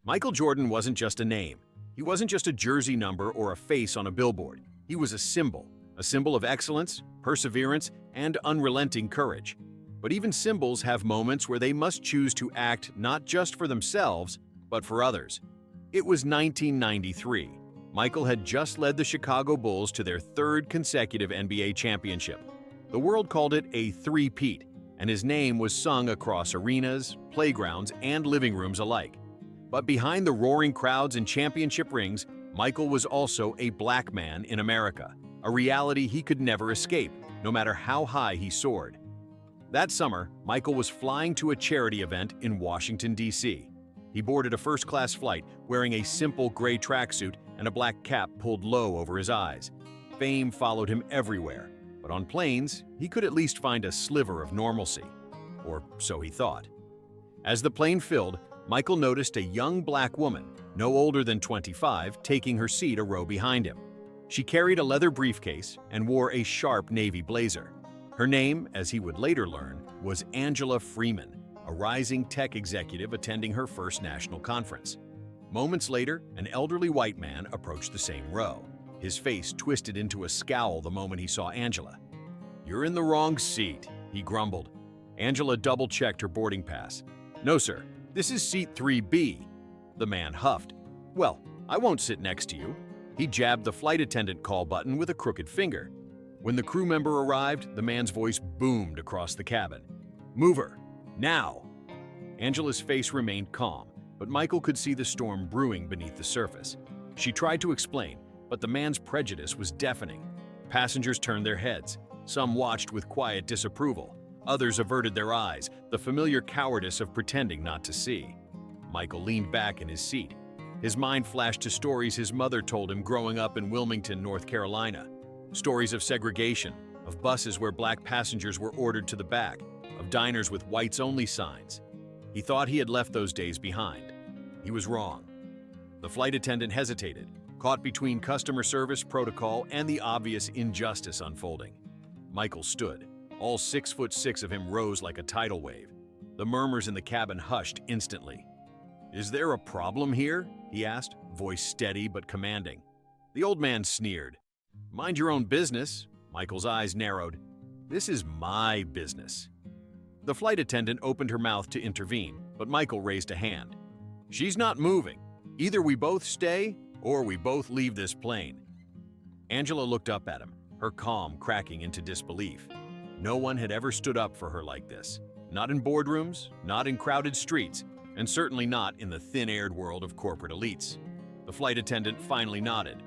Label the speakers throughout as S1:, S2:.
S1: Michael Jordan wasn't just a name. He wasn't just a jersey number or a face on a billboard. He was a symbol of excellence, perseverance, and unrelenting courage. But even symbols have moments where they must choose to act not just for themselves, but for others. It was 1993. Michael had just led the Chicago Bulls to their third consecutive NBA championship. The world called it a three-peat, and his name was sung across arenas, playgrounds, and living rooms alike. But behind the roaring crowds and championship rings, Michael was also a black man in America, a reality he could never escape, no matter how high he soared. That summer, Michael was flying to a charity event in Washington, D.C. He boarded a first-class flight wearing a simple gray tracksuit and a black cap pulled low over his eyes. Fame followed him everywhere, but on planes, he could at least find a sliver of normalcy. Or so he thought. As the plane filled, Michael noticed a young black woman, no older than 25, taking her seat a row behind him. She carried a leather briefcase and wore a sharp navy blazer. Her name, as he would later learn, was Angela Freeman, a rising tech executive attending her first national conference. Moments later, an elderly white man approached the same row. His face twisted into a scowl the moment he saw Angela. "You're in the wrong seat," he grumbled. Angela double-checked her boarding pass. "No, sir, this is seat 3B. The man huffed. "Well, I won't sit next to you." He jabbed the flight attendant call button with a crooked finger. When the crew member arrived, the man's voice boomed across the cabin. "Move her, now!" Angela's face remained calm, but Michael could see the storm brewing beneath the surface. She tried to explain, but the man's prejudice was deafening. Passengers turned their heads. Some watched with quiet disapproval. Others averted their eyes, the familiar cowardice of pretending not to see. Michael leaned back in his seat. His mind flashed to stories his mother told him growing up in Wilmington, North Carolina. Stories of segregation, of buses where black passengers were ordered to the back, of diners with whites-only signs. He thought he had left those days behind. He was wrong. The flight attendant hesitated, caught between customer service protocol and the obvious injustice unfolding. Michael stood. All 6'6" of him rose like a tidal wave. The murmurs in the cabin hushed instantly. "Is there a problem here?" he asked, voice steady but commanding. The old man sneered. "Mind your own business." Michael's eyes narrowed. "This is my business." The flight attendant opened her mouth to intervene, but Michael raised a hand. "She's not moving. Either we both stay, or we both leave this plane." Angela looked up at him, her calm cracking into disbelief. No one had ever stood up for her like this. Not in boardrooms, not in crowded streets, and certainly not in the thin-aired world of corporate elites. The flight attendant finally nodded.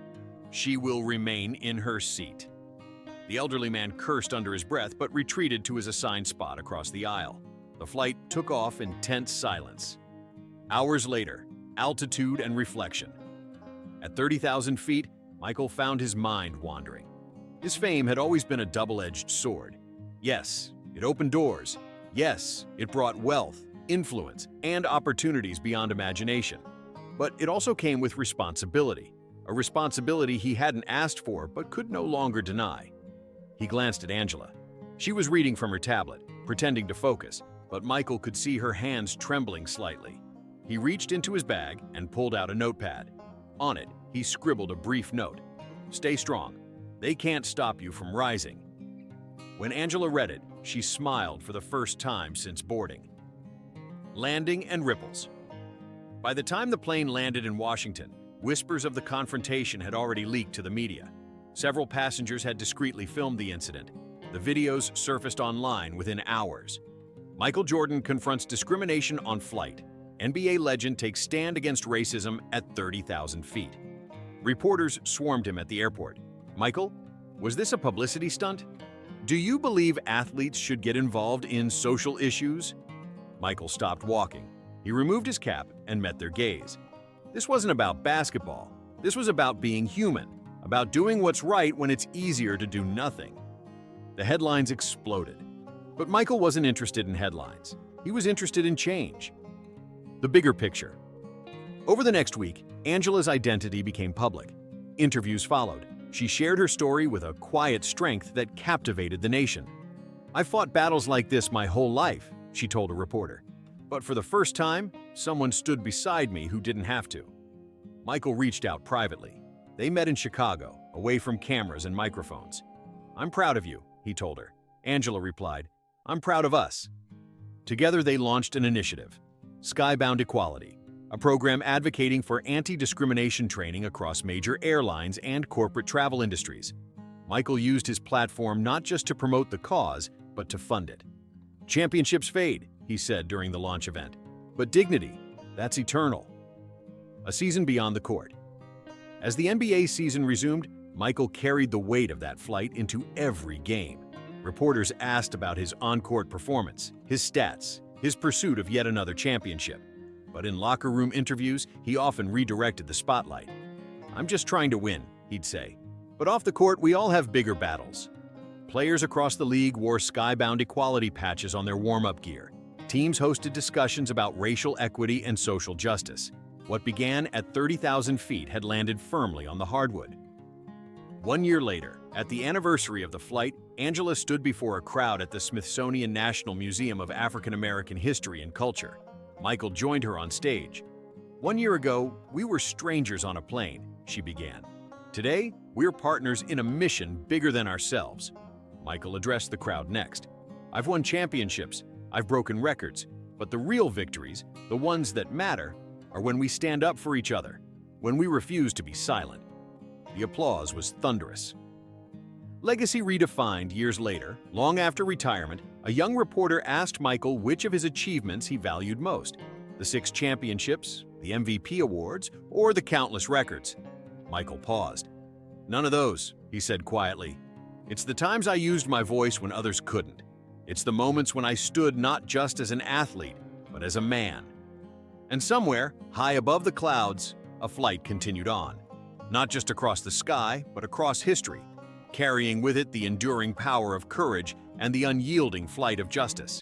S1: "She will remain in her seat." The elderly man cursed under his breath but retreated to his assigned spot across the aisle. The flight took off in tense silence. Hours later, altitude and reflection. At 30,000 feet, Michael found his mind wandering. His fame had always been a double-edged sword. Yes, it opened doors. Yes, it brought wealth, influence, and opportunities beyond imagination. But it also came with responsibility, a responsibility he hadn't asked for but could no longer deny. He glanced at Angela. She was reading from her tablet, pretending to focus, but Michael could see her hands trembling slightly. He reached into his bag and pulled out a notepad. On it, he scribbled a brief note. "Stay strong. They can't stop you from rising." When Angela read it, she smiled for the first time since boarding. Landing and ripples. By the time the plane landed in Washington, whispers of the confrontation had already leaked to the media. Several passengers had discreetly filmed the incident. The videos surfaced online within hours. Michael Jordan confronts discrimination on flight. NBA legend takes stand against racism at 30,000 feet. Reporters swarmed him at the airport. "Michael, was this a publicity stunt? Do you believe athletes should get involved in social issues?" Michael stopped walking. He removed his cap and met their gaze. This wasn't about basketball. This was about being human, about doing what's right when it's easier to do nothing. The headlines exploded. But Michael wasn't interested in headlines. He was interested in change. The bigger picture. Over the next week, Angela's identity became public. Interviews followed. She shared her story with a quiet strength that captivated the nation. "I fought battles like this my whole life," she told a reporter. "But for the first time, someone stood beside me who didn't have to. Michael reached out privately. They met in Chicago, away from cameras and microphones. "I'm proud of you," he told her. Angela replied, "I'm proud of us." Together they launched an initiative, Skybound Equality, a program advocating for anti-discrimination training across major airlines and corporate travel industries. Michael used his platform not just to promote the cause, but to fund it. "Championships fade," he said during the launch event, "but dignity, that's eternal." A season beyond the court. As the NBA season resumed, Michael carried the weight of that flight into every game. Reporters asked about his on-court performance, his stats, his pursuit of yet another championship. But in locker room interviews, he often redirected the spotlight. "I'm just trying to win," he'd say. "But off the court, we all have bigger battles." Players across the league wore Skybound Equality patches on their warm-up gear. Teams hosted discussions about racial equity and social justice. What began at 30,000 feet had landed firmly on the hardwood. 1 year later, at the anniversary of the flight, Angela stood before a crowd at the Smithsonian National Museum of African American History and Culture. Michael joined her on stage. "1 year ago, we were strangers on a plane," she began. "Today, we're partners in a mission bigger than ourselves." Michael addressed the crowd next. "I've won championships, I've broken records, but the real victories, the ones that matter, are when we stand up for each other, when we refuse to be silent." The applause was thunderous. Legacy redefined years later, long after retirement, a young reporter asked Michael which of his achievements he valued most: the 6 championships, the MVP awards, or the countless records. Michael paused. "None of those," he said quietly. "It's the times I used my voice when others couldn't. It's the moments when I stood not just as an athlete, but as a man." And somewhere, high above the clouds, a flight continued on. Not just across the sky, but across history, carrying with it the enduring power of courage and the unyielding flight of justice.